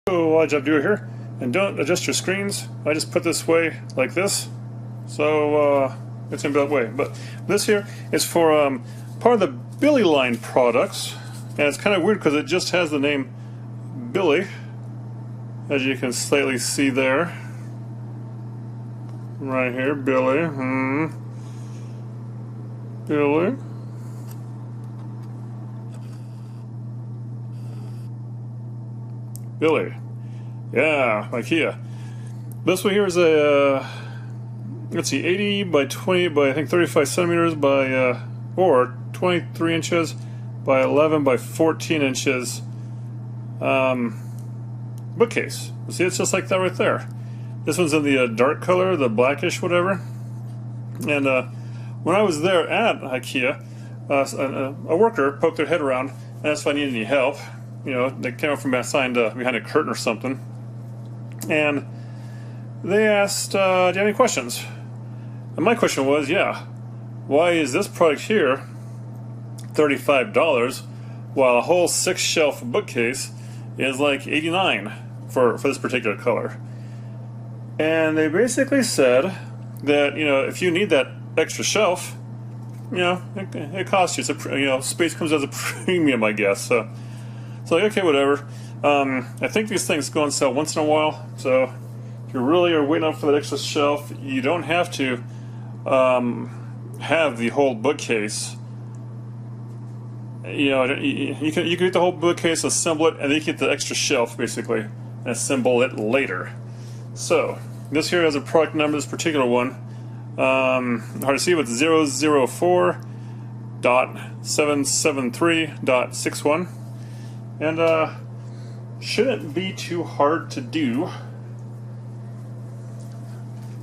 So what I do here, and don't adjust your screens. I just put this way like this, so it's gonna be that way. But this here is for part of the Billy line products, and it's kind of weird because it just has the name Billy, as you can slightly see there, right here, Billy. Billy. Billy. Yeah, IKEA. This one here is a, let's see, 80 by 20 by I think 35 centimeters by, or 23 inches by 11 by 14 inches bookcase. See, it's just like that right there. This one's in the dark color, the blackish whatever. And when I was there at IKEA, a worker poked their head around and asked if I needed any help. You know, they came up from behind a curtain or something, and they asked, do you have any questions? And my question was, yeah, why is this product here $35 while a whole 6-shelf bookcase is like $89 for this particular color? And they basically said that, you know, if you need that extra shelf, you know, it costs you. It's a, you know, space comes as a premium, I guess. So like, okay, whatever. I think these things go on sale once in a while, so if you really are waiting up for that extra shelf, you don't have to have the whole bookcase. You know, you can get the whole bookcase, assemble it, and then you get the extra shelf basically, and assemble it later. So this here has a product number. This particular one, hard to see, but 004.773.61. And shouldn't be too hard to do.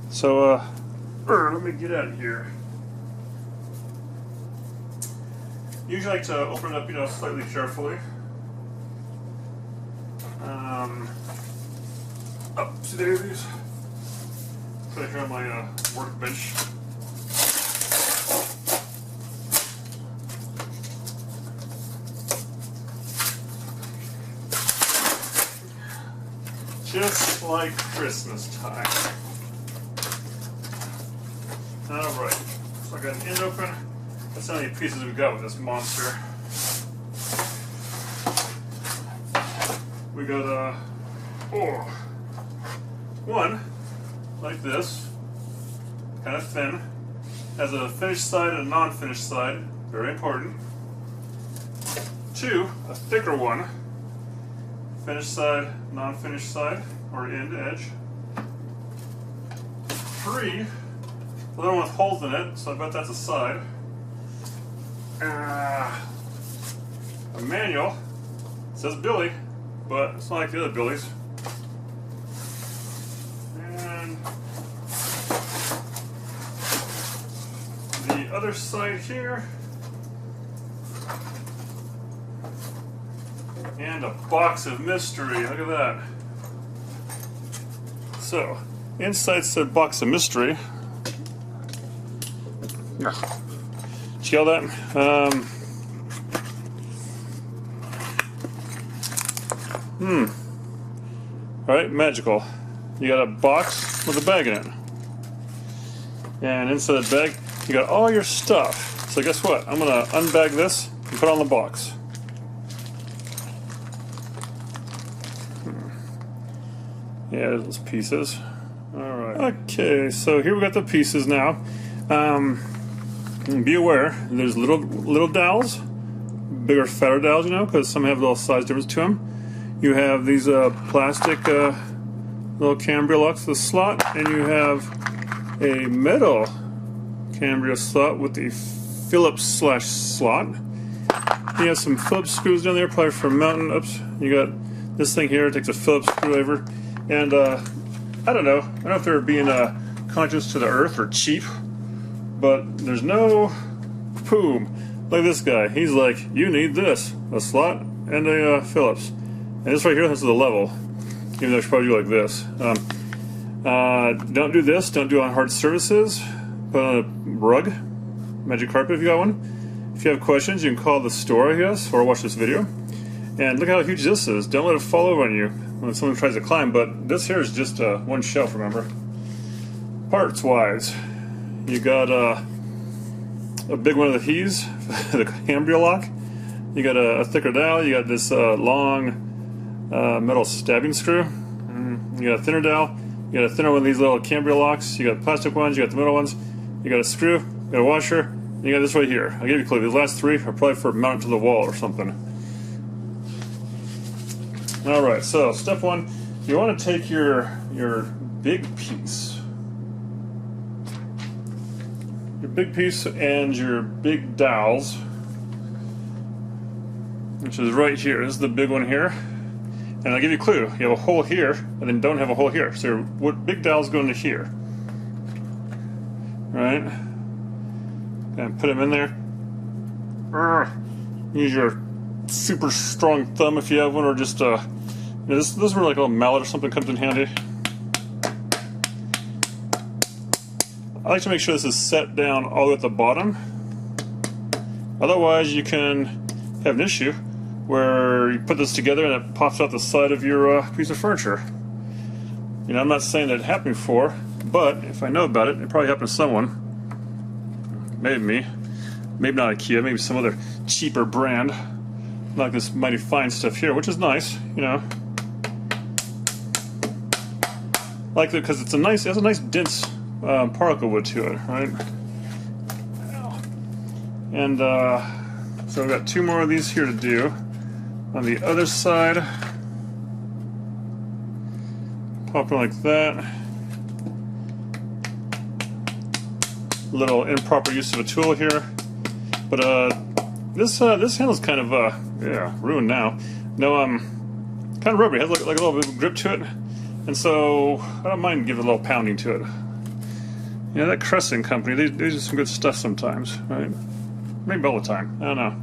So let me get out of here. Usually I like to open it up, you know, slightly carefully. Oopsie daisies. Put it here on my workbench. Just like Christmas time. Alright, so I got an end open. That's how many pieces we got with this monster. We got one like this, kind of thin, has a finished side and a non-finished side, very important. 2, a thicker one. Finished side, non-finished side, or end edge. 3, the little one with holes in it, so I bet that's a side. A manual. It says Billy, but it's not like the other Billies. And the other side here. And a box of mystery. Look at that. So, inside said box of mystery. Did you get all that? Alright, magical. You got a box with a bag in it. And inside the bag, you got all your stuff. So guess what? I'm going to unbag this and put it on the box. Yeah, there's those pieces. Alright. Okay, so here we got the pieces now. Be aware, there's little dowels, bigger, fatter dowels, you know, because some have a little size difference to them. You have these plastic little Cambria locks to the slot, and you have a metal Cambria slot with the Phillips slot. You have some Phillips screws down there, probably for mounting. Oops, you got this thing here, it takes a Phillips screwdriver. And I don't know if they're being conscious to the earth or cheap, but there's no boom. Look at this guy. He's like, you need this, a slot and a Phillips. And this right here, this is the level. Even though I should probably do like this. Don't do this. Don't do it on hard surfaces. Put on a rug, magic carpet if you got one. If you have questions, you can call the store, I guess, or watch this video. And look how huge this is. Don't let it fall over on you when someone tries to climb, but this here is just one shelf, remember. Parts wise, you got a big one of these, the cambria lock. You got a thicker dowel, you got this long metal stabbing screw. You got a thinner dowel, you got a thinner one of these little cambria locks, you got plastic ones, you got the middle ones, you got a screw, you got a washer, and you got this right here. I'll give you a clue, these last three are probably for mounting to the wall or something. Alright, so step one, you want to take your big piece. Your big piece and your big dowels, which is right here. This is the big one here. And I'll give you a clue. You have a hole here, and then don't have a hole here. So your big dowels go into here. Right? And put them in there. Use your super strong thumb if you have one, or just this is where like a little mallet or something comes in handy. I like to make sure this is set down all the way at the bottom. Otherwise, you can have an issue where you put this together and it pops out the side of your piece of furniture. You know, I'm not saying that it happened before, but if I know about it, it probably happened to someone. Maybe me. Maybe not IKEA, maybe some other cheaper brand. Like this mighty fine stuff here, which is nice, you know. I like it because it has a nice dense particle wood to it, right? And so we've got two more of these here to do. On the other side, pop it like that. Little improper use of a tool here, but this handle's kind of ruined now. No, kind of rubbery. It has like a little bit of grip to it, and so I don't mind giving a little pounding to it. You know, that Crescent company, they do some good stuff sometimes, right? Maybe all the time. I don't know.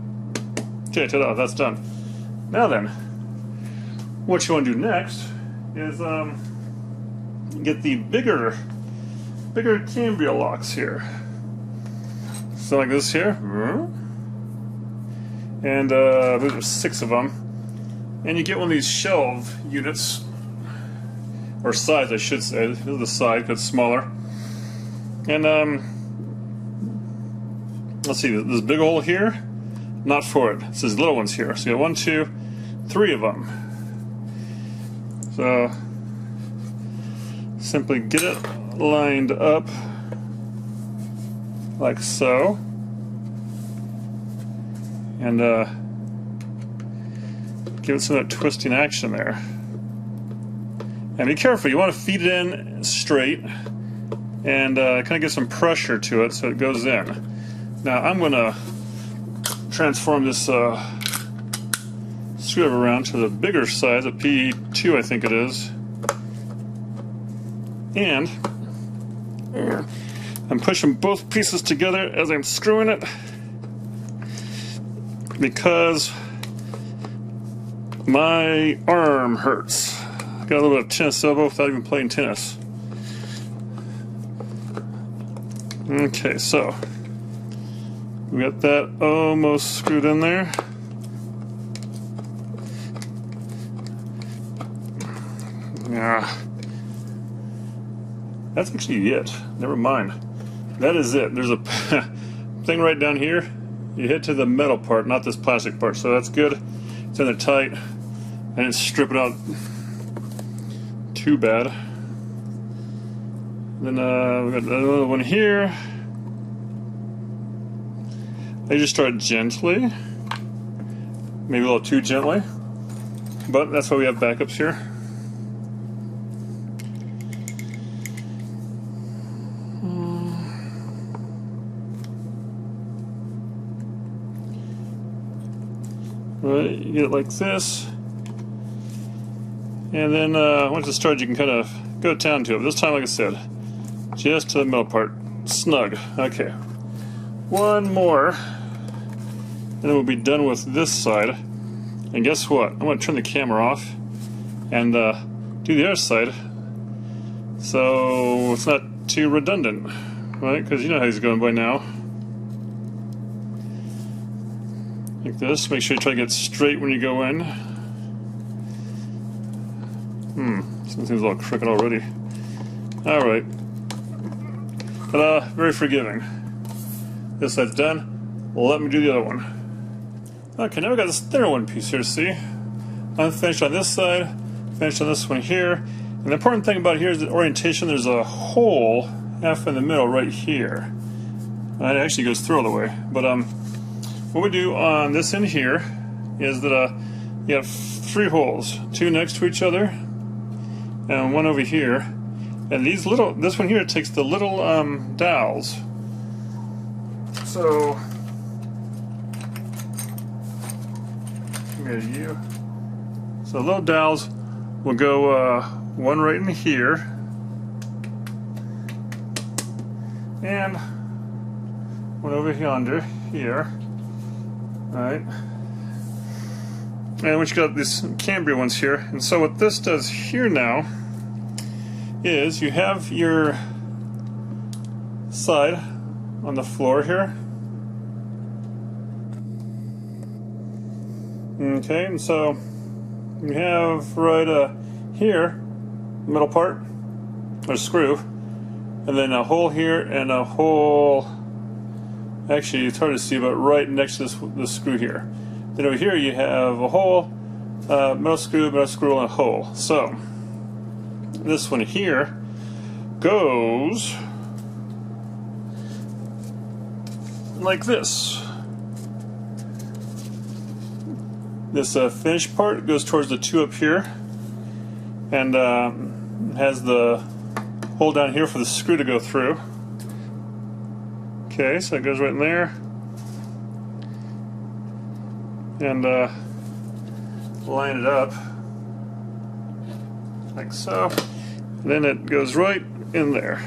Okay, ta-da, that's done. Now then, what you want to do next is get the bigger cambria locks here. So like this here, and there's 6 of them, and you get one of these shelf units, or sides I should say. This is the side because it's smaller. And let's see, this big hole here, not for it. It's these little ones here. So you got 1, 2, 3 of them. So simply get it lined up like so, and give it some of that twisting action there. And be careful, you want to feed it in straight and kind of give some pressure to it so it goes in. Now I'm going to transform this screwdriver around to the bigger size, a P2 I think it is, and I'm pushing both pieces together as I'm screwing it because my arm hurts. I got a little bit of tennis elbow without even playing tennis. Okay, so we got that almost screwed in there. Yeah, that's actually it. Never mind. That is it. There's a thing right down here. You hit to the metal part, not this plastic part. So that's good. It's in there tight. I didn't strip it out too bad. Then we got another one here. I just start gently, maybe a little too gently, but that's why we have backups here. Right, you get it like this, and then once it starts, you can kind of go down to it. But this time, like I said, just to the middle part, snug. Okay, one more, and then we'll be done with this side. And guess what? I'm going to turn the camera off and do the other side, so it's not too redundant, right? Because you know how he's going by now. like this. Make sure you try to get straight when you go in. Something's a little crooked already. Alright. Ta-da! Very forgiving. This side's done. Let me do the other one. Okay, now we got this thinner one piece here, see? Unfinished on this side, finished on this one here. And the important thing about here is the orientation. There's a hole half in the middle right here. It actually goes through all the way. But what we do on this end here is that you have 3 holes, 2 next to each other, and 1 over here. And this one here takes the little dowels. So, you. So the little dowels will go 1 right in here, and 1 over yonder here. Alright. And once you got these Cambria ones here, and so what this does here now is you have your side on the floor here. Okay, and so you have right here, middle part, or screw, and then a hole here and a hole, actually it's hard to see, but right next to this screw here. Then over here you have a hole, metal screw, and a hole. So this one here goes like this. This finished part goes towards the 2 up here, and has the hole down here for the screw to go through. Okay, so it goes right in there, and line it up like so. And then it goes right in there.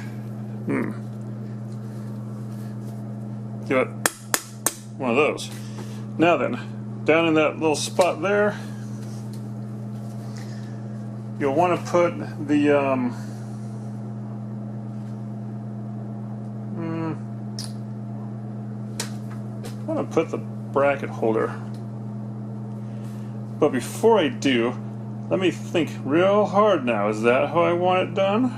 Give it one of those. Now then, down in that little spot there, you'll want to put the bracket holder. But before I do, let me think real hard now. Is that how I want it done?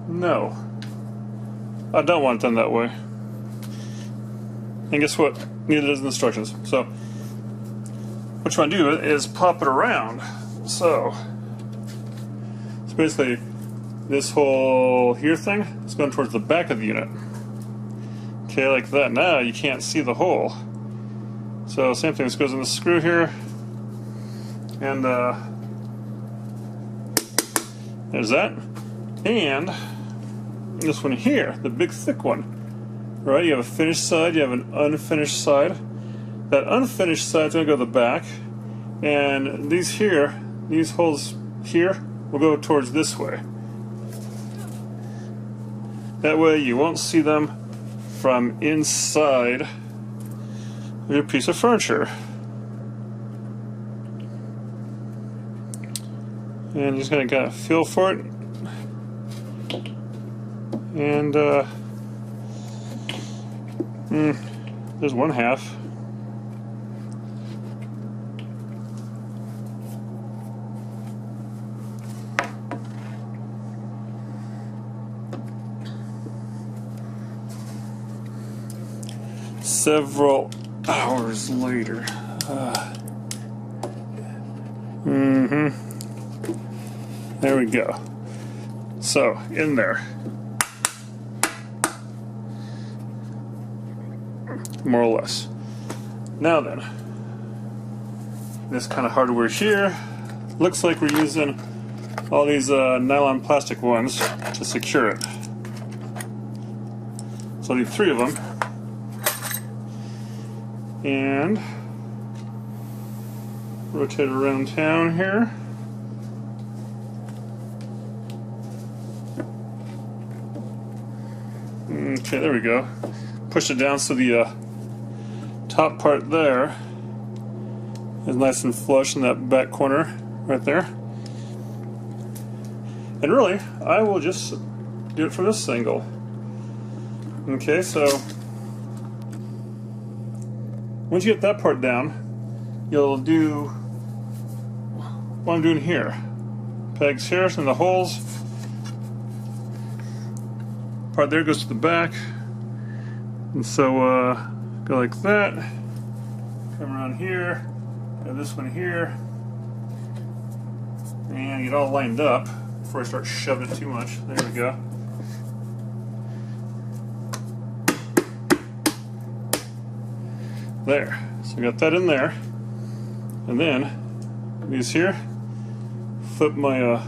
No. I don't want it done that way. And guess what? Neither does the instructions. So what you want to do is pop it around. So basically this whole here thing is going towards the back of the unit. Okay, like that. Now you can't see the hole. So same thing, this goes in the screw here, and there's that. And this one here, the big thick one, right? You have a finished side, you have an unfinished side. That unfinished side is going to go to the back, and these here, these holes here, will go towards this way. That way you won't see them from inside your piece of furniture. And just gonna kind of feel for it. And there's one half. Several hours later. There we go. So, in there. More or less. Now then, this kind of hardware here, looks like we're using all these nylon plastic ones to secure it. So I need 3 of them. And rotate it around town here. Okay, there we go. Push it down so the top part there is nice and flush in that back corner right there. And really, I will just do it from this angle. Okay, so Once you get that part down, you'll do what I'm doing here. Pegs here and the holes. Part there goes to the back. And so go like that. Come around here. Got this one here. And get all lined up before I start shoving it too much. There we go. There. So we got that in there. And then these here, flip my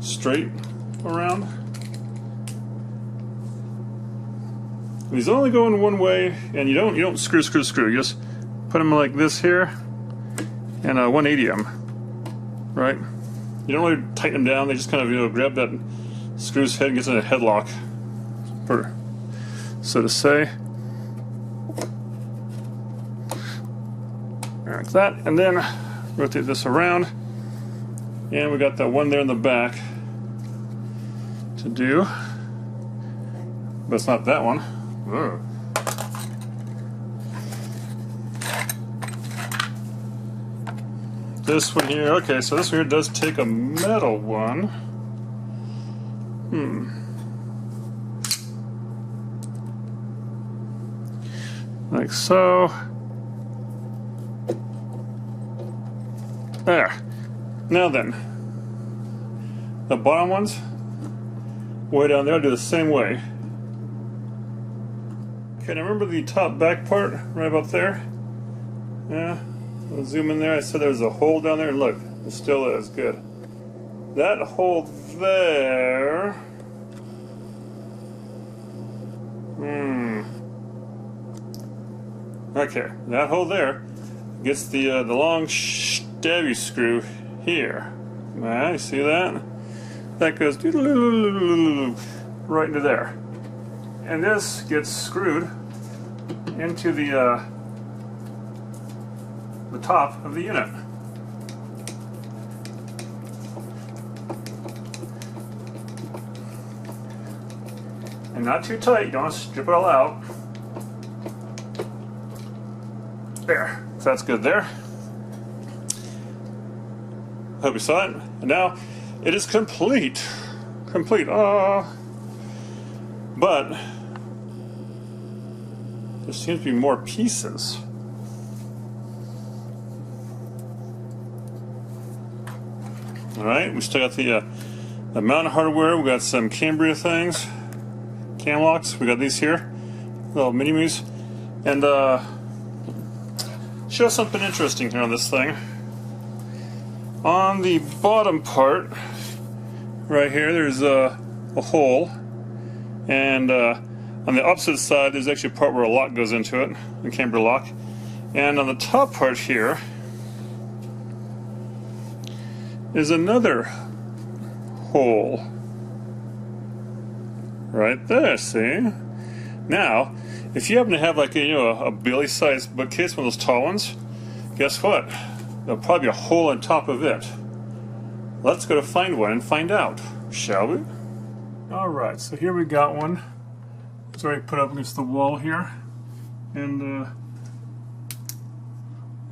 straight around. These only go in one way, and you don't screw. You just put them like this here, and 180 them, right? You don't really tighten them down. They just kind of grab that screw's head and gets in a headlock, so to say. Like that, and then rotate this around, and we got that one there in the back to do, but it's not that one. Ugh. This one here, okay, so this one here does take a metal one. Like so. There. Now then, the bottom ones, way down there, I'll do the same way. Okay, now remember the top back part right about there? Yeah, I'll zoom in there. I said there was a hole down there, and look, it still is. Good. That hole there. Okay, that hole there gets the long stabby screw here. Ah, you see that? That goes right into there. And this gets screwed into the top of the unit. And not too tight, you don't want to strip it all out. There, so that's good there. Hope you saw it. And now it is complete. But there seems to be more pieces. All right, we still got the mountain hardware. We got some Cambria things, cam locks. We got these here, little mini me's, and show something interesting here on this thing. On the bottom part, right here, there's a hole, and on the opposite side, there's actually a part where a lock goes into it, a Cambria lock. And on the top part here is another hole, right there. See? Now, if you happen to have like a Billy-sized bookcase, one of those tall ones, guess what? There'll probably be a hole on top of it. Let's go to find one and find out, shall we? Alright, so here we got one. It's already put up against the wall here. And,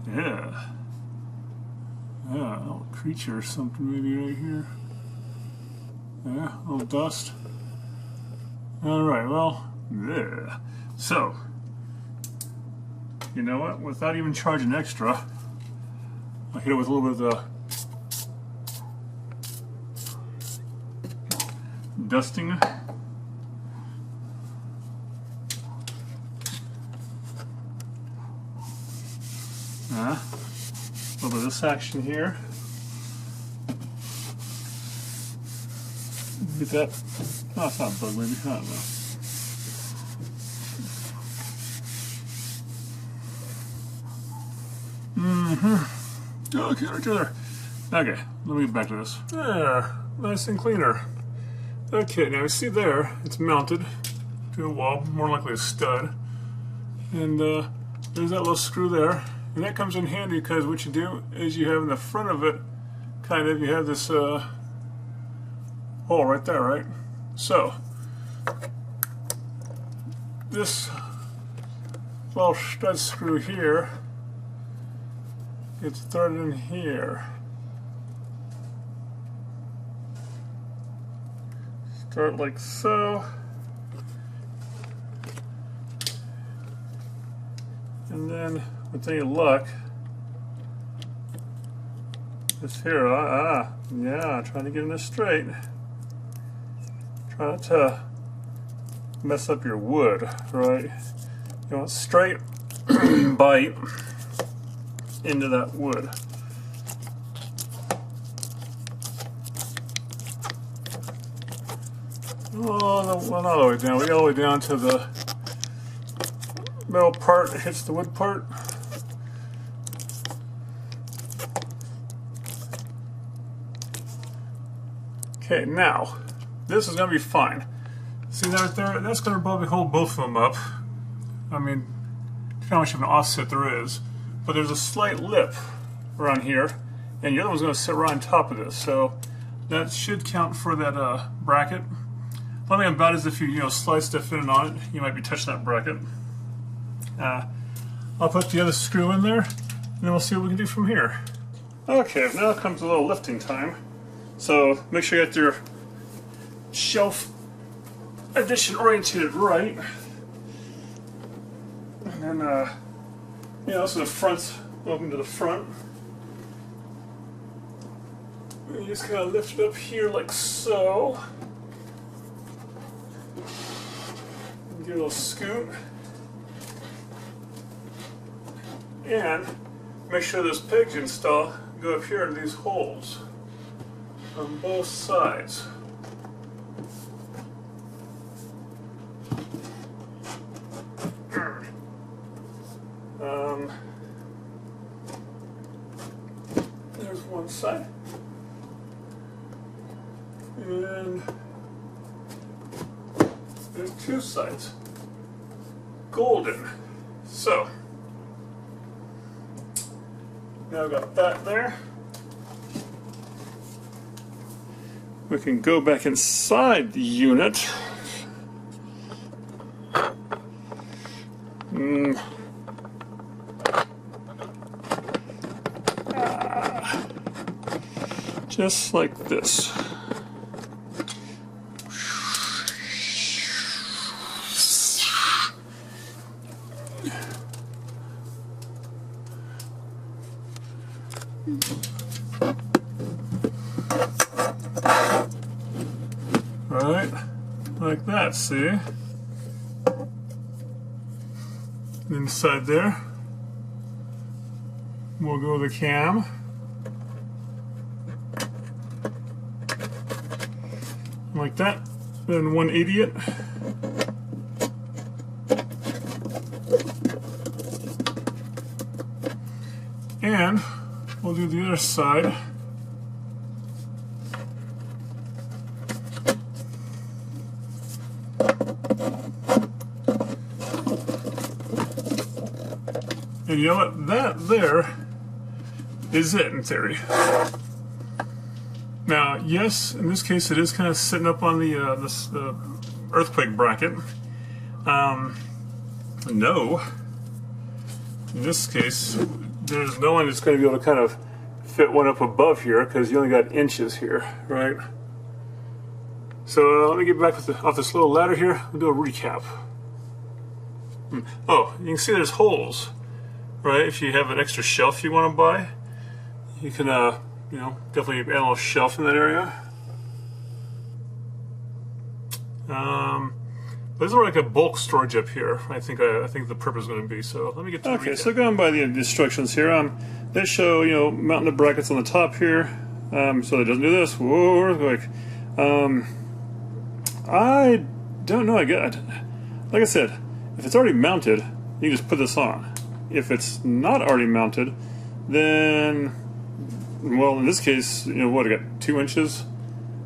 yeah, a little creature or something maybe right here. Yeah, a little dust. Alright, well, yeah. So, you know what? Without even charging extra, I'll hit it with a little bit of dusting. A little bit of this action here. Get that. Oh, it's not a bug, maybe. I don't know. Okay, right there. Okay, let me get back to this. There, nice and cleaner. Okay, now you see there, it's mounted to a wall, more likely a stud. And there's that little screw there. And that comes in handy because what you do is you have in the front of it, kind of, you have this hole right there, right? So, this little stud screw here gets threaded in here. Start like so. And then, with any luck, this here, yeah, trying to get this straight. Try not to mess up your wood, right? You want straight bite into that wood. Oh, no, well, not all the way down. We got all the way down to the metal part that hits the wood part. Okay, now this is going to be fine. See that right there? That's going to probably hold both of them up. I mean, how much of an offset there is, but there's a slight lip around here, and the other one's going to sit right on top of this. So that should count for that bracket. One thing about it is if you slide stuff in and on it, you might be touching that bracket. I'll put the other screw in there, and then we'll see what we can do from here. Okay, now comes a little lifting time. So make sure you get your shelf addition oriented right. And then, so the front's open to the front. And you just kind of lift it up here like so. And give it a little scoot. And make sure those pegs you install go up here in these holes on both sides. There's one side. And there's two sides. Golden. So, now I've got that there. We can go back inside the unit. Just like this. Right, like that, see? Inside there, we'll go the cam. Like that, then 180 it. And we'll do the other side. And you know what? That there is it in theory. Now, yes, in this case it is kind of sitting up on the this earthquake bracket. No. In this case, there's no one that's going to be able to kind of fit one up above here because you only got inches here, right? So let me get back with off this little ladder here. We'll do a recap. Oh, you can see there's holes, right? If you have an extra shelf you want to buy, you can, definitely add a little shelf in that area. But this is more like a bulk storage up here. I think the purpose is going to be. So let me get to the recap. So going by the instructions here, they show mounting the brackets on the top here, so it doesn't do this. Whoa, earthquake. I don't know. Like I said, if it's already mounted, you can just put this on. If it's not already mounted, then, well, in this case, what, I got 2 inches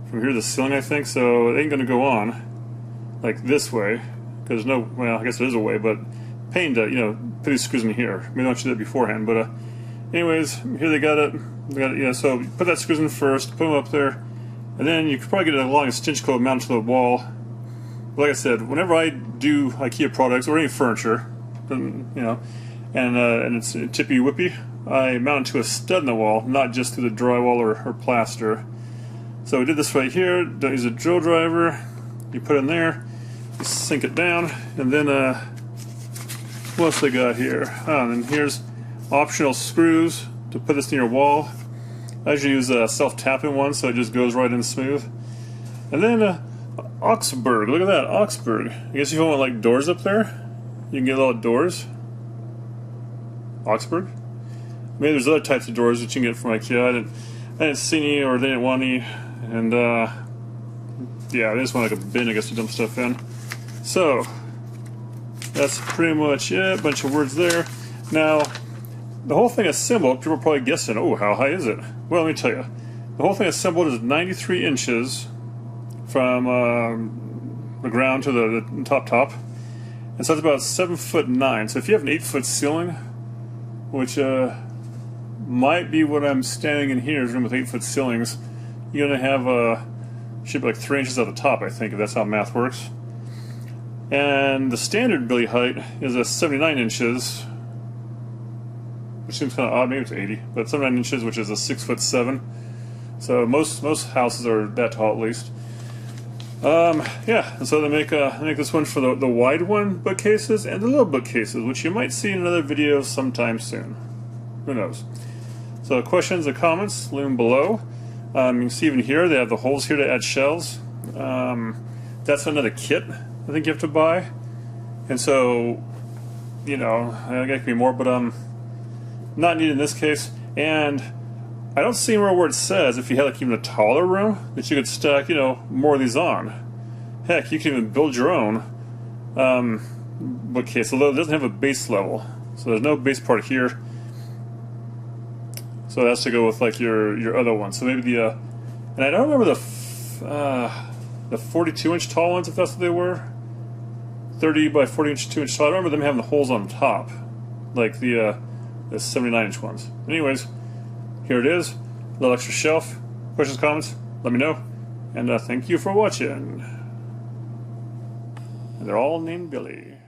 from here to the ceiling, I think, so it ain't going to go on like this way, because there's no, well, I guess there is a way, but pain to, put these screws in here. Maybe I don't do that beforehand, but anyways, here they got it, so put that screws in first, put them up there, and then you could probably get a long extension cord mounted to the wall. Like I said, whenever I do IKEA products or any furniture, and and it's tippy whippy. I mount it to a stud in the wall, not just to the drywall or plaster. So we did this right here. Don't use a drill driver. You put it in there, you sink it down, and then what else I got here? And then here's optional screws to put this in your wall. I usually use a self-tapping one, so it just goes right in smooth. And then Augsburg. Look at that, Augsburg. I guess if you want like doors up there, you can get a lot of doors. Augsburg. Maybe there's other types of doors that you can get from IKEA. I didn't see any, or they didn't want any, and yeah, they just want like a bin, I guess, to dump stuff in. So that's pretty much it. A bunch of words there. Now, the whole thing assembled, people are probably guessing, oh, how high is it? Well, let me tell you. The whole thing assembled is 93 inches from the ground to the top. And so it's about 7'9". So if you have an 8-foot ceiling, which might be what I'm standing in here, is a room with 8-foot ceilings, you're going to have should be like 3 inches at the top, I think, if that's how math works. And the standard billy height is 79 inches, which seems kind of odd. Maybe it's 80, but 79 inches, which is 6'7". So most houses are that tall at least. Yeah, and so they make this one for the wide one bookcases and the little bookcases, which you might see in another video sometime soon. Who knows? So questions or comments, leave them below. You can see even here they have the holes here to add shelves. That's another kit I think you have to buy, and so I think it could be more, but not needed in this case. And I don't see anywhere where it says if you had like even a taller room that you could stack more of these on. Heck, you can even build your own bookcase, although it doesn't have a base level, so there's no base part here. So it has to go with like your other one. So maybe and I don't remember the 42-inch tall ones, if that's what they were. 30 by 42-inch tall. I remember them having the holes on top, like the 79-inch ones. Anyways, here it is. A little extra shelf. Questions, comments? Let me know. And thank you for watching. And they're all named Billy.